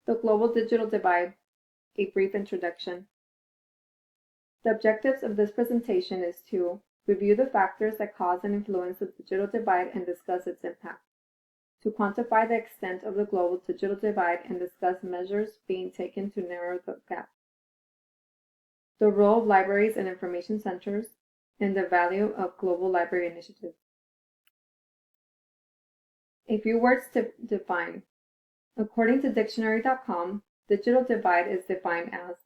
The Global Digital Divide, a brief introduction. The objectives of this presentation is to review the factors that cause and influence the digital divide and discuss its impact, to quantify the extent of the global digital divide and discuss measures being taken to narrow the gap, the role of libraries and information centers, and the value of global library initiatives. A few words to define. According to dictionary.com, digital divide is defined as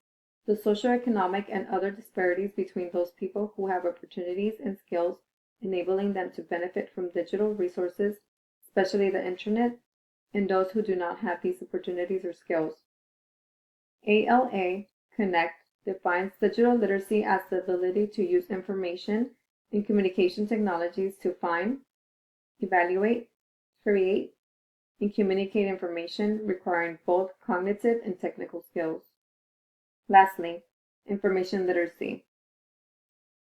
the socioeconomic and other disparities between those people who have opportunities and skills enabling them to benefit from digital resources, especially the internet, and those who do not have these opportunities or skills. ALA Connect defines digital literacy as the ability to use information and communication technologies to find, evaluate, create, and communicate information requiring both cognitive and technical skills. Lastly, information literacy.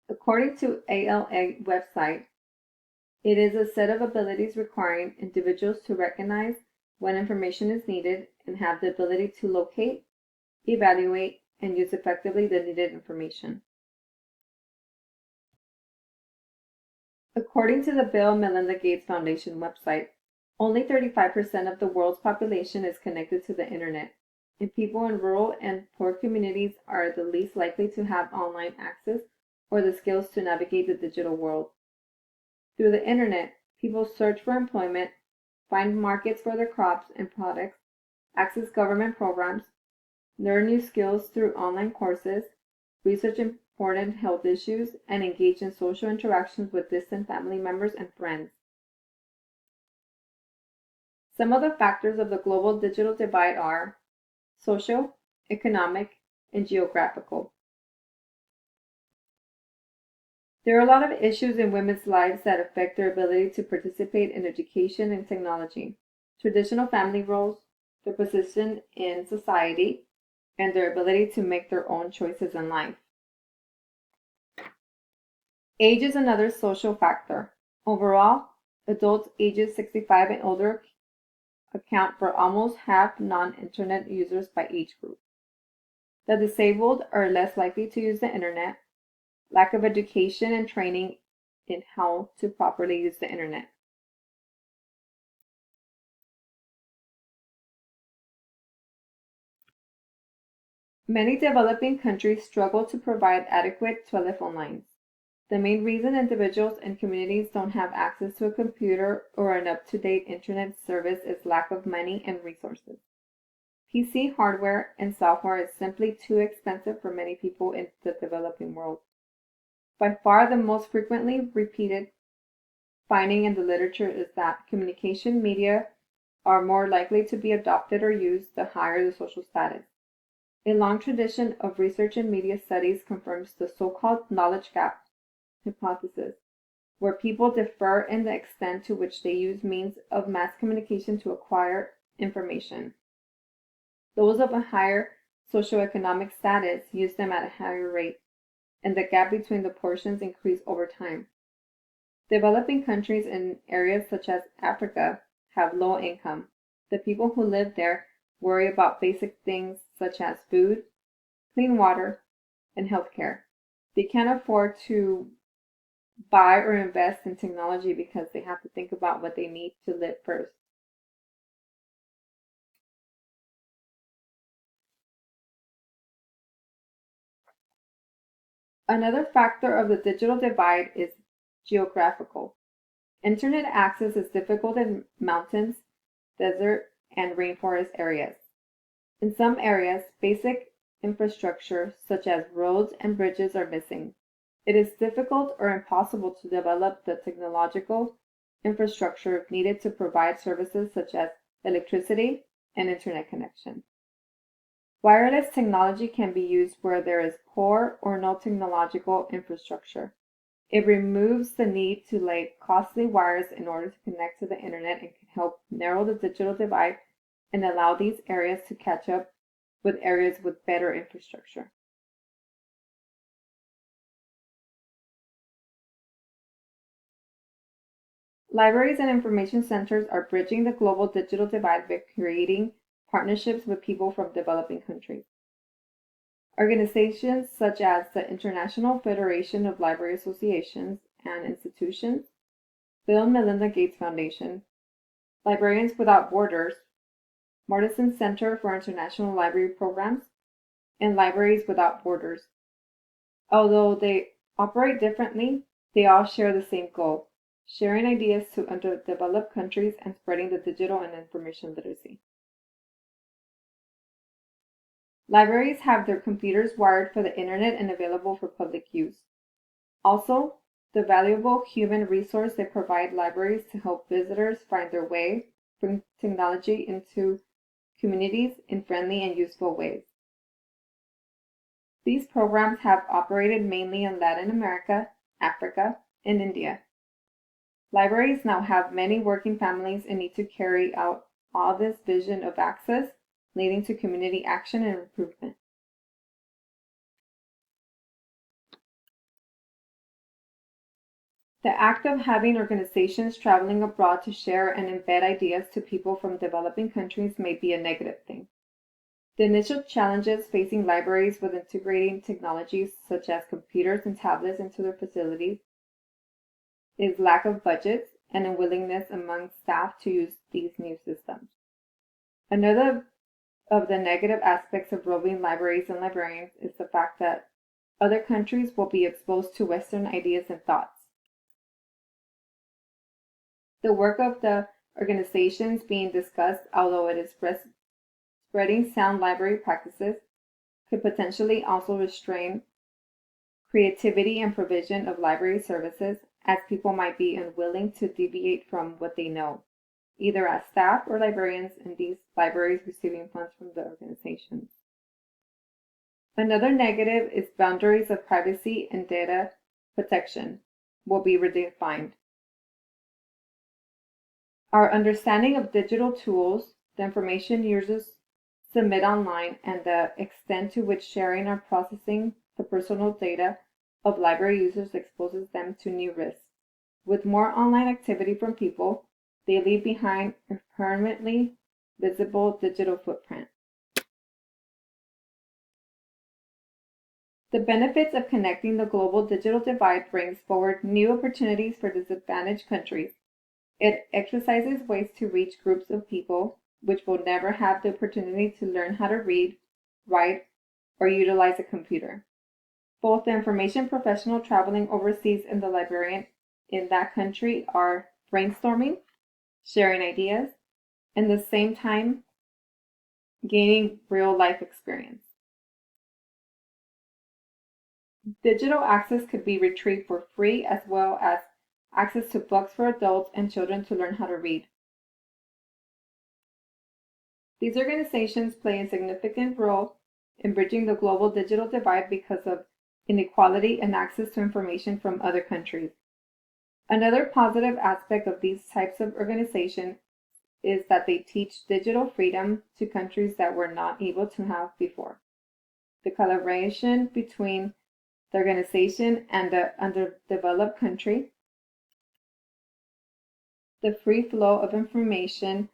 According to ALA website, it is a set of abilities requiring individuals to recognize when information is needed and have the ability to locate, evaluate, and use effectively the needed information. According to the Bill and Melinda Gates Foundation website, only 35% of the world's population is connected to the internet, and people in rural and poor communities are the least likely to have online access or the skills to navigate the digital world. Through the internet, people search for employment, find markets for their crops and products, access government programs, learn new skills through online courses, research important health issues, and engage in social interactions with distant family members and friends. Some of the factors of the global digital divide are social, economic, and geographical. There are a lot of issues in women's lives that affect their ability to participate in education and technology, traditional family roles, their position in society, and their ability to make their own choices in life. Age is another social factor. Overall, adults ages 65 and older account for almost half non-internet users by age group. The disabled are less likely to use the internet. Lack of education and training in how to properly use the internet. Many developing countries struggle to provide adequate telephone lines. The main reason individuals and communities don't have access to a computer or an up-to-date internet service is lack of money and resources. PC hardware and software is simply too expensive for many people in the developing world. By far the most frequently repeated finding in the literature is that communication media are more likely to be adopted or used the higher the social status. A long tradition of research in media studies confirms the so-called knowledge gap hypothesis, where people differ in the extent to which they use means of mass communication to acquire information. Those of a higher socioeconomic status use them at a higher rate, and the gap between the portions increase over time. Developing countries in areas such as Africa have low income. The people who live there worry about basic things such as food, clean water, and healthcare. They can't afford to buy or invest in technology because they have to think about what they need to live first. Another factor of the digital divide is geographical. Internet access is difficult in mountains, desert, and rainforest areas. In some areas, basic infrastructure such as roads and bridges are missing. It is difficult or impossible to develop the technological infrastructure needed to provide services such as electricity and internet connection. Wireless technology can be used where there is poor or no technological infrastructure. It removes the need to lay costly wires in order to connect to the internet and can help narrow the digital divide and allow these areas to catch up with areas with better infrastructure. Libraries and information centers are bridging the global digital divide by creating partnerships with people from developing countries. Organizations such as the International Federation of Library Associations and Institutions, Bill and Melinda Gates Foundation, Librarians Without Borders, Mortenson Center for International Library Programs, and Libraries Without Borders. Although they operate differently, they all share the same goal: sharing ideas to underdeveloped countries and spreading the digital and information literacy. Libraries have their computers wired for the internet and available for public use. Also, the valuable human resource they provide libraries to help visitors find their way, bring technology into communities in friendly and useful ways. These programs have operated mainly in Latin America, Africa, and India. Libraries now have many working families and need to carry out all this vision of access, leading to community action and improvement. The act of having organizations traveling abroad to share and embed ideas to people from developing countries may be a negative thing. The initial challenges facing libraries with integrating technologies such as computers and tablets into their facilities is lack of budgets and unwillingness among staff to use these new systems. Another of the negative aspects of roving libraries and librarians is the fact that other countries will be exposed to Western ideas and thoughts. The work of the organizations being discussed, although it is spreading sound library practices, could potentially also restrain creativity and provision of library services, as people might be unwilling to deviate from what they know, either as staff or librarians in these libraries receiving funds from the organizations. Another negative is boundaries of privacy and data protection will be redefined. Our understanding of digital tools, the information users submit online, and the extent to which sharing or processing the personal data of library users exposes them to new risks. With more online activity from people, they leave behind a permanently visible digital footprint. The benefits of connecting the global digital divide brings forward new opportunities for disadvantaged countries. It exercises ways to reach groups of people which will never have the opportunity to learn how to read, write, or utilize a computer. Both the information professional traveling overseas and the librarian in that country are brainstorming, sharing ideas, and at the same time gaining real life experience. Digital access could be retrieved for free, as well as access to books for adults and children to learn how to read. These organizations play a significant role in bridging the global digital divide because of inequality and access to information from other countries. Another positive aspect of these types of organizations is that they teach digital freedom to countries that were not able to have before. The collaboration between the organization and the underdeveloped country, the free flow of information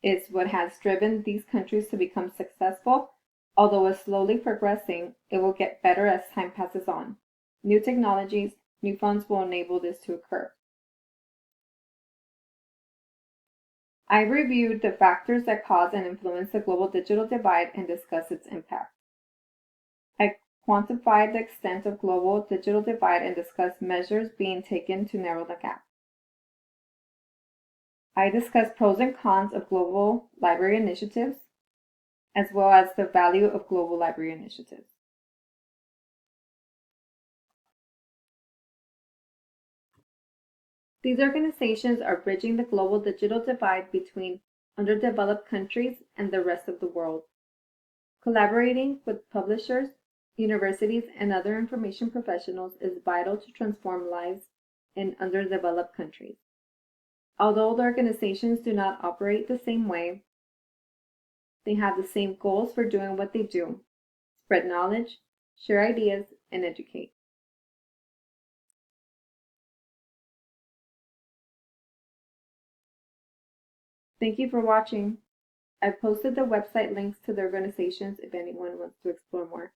is what has driven these countries to become successful. Although it's slowly progressing, it will get better as time passes on. New technologies, new funds will enable this to occur. I reviewed the factors that cause and influence the global digital divide and discussed its impact. I quantified the extent of global digital divide and discussed measures being taken to narrow the gap. I discussed pros and cons of global library initiatives, as well as the value of global library initiatives. These organizations are bridging the global digital divide between underdeveloped countries and the rest of the world. Collaborating with publishers, universities, and other information professionals is vital to transform lives in underdeveloped countries. Although the organizations do not operate the same way, they have the same goals for doing what they do: spread knowledge, share ideas, and educate. Thank you for watching. I've posted the website links to the organizations if anyone wants to explore more.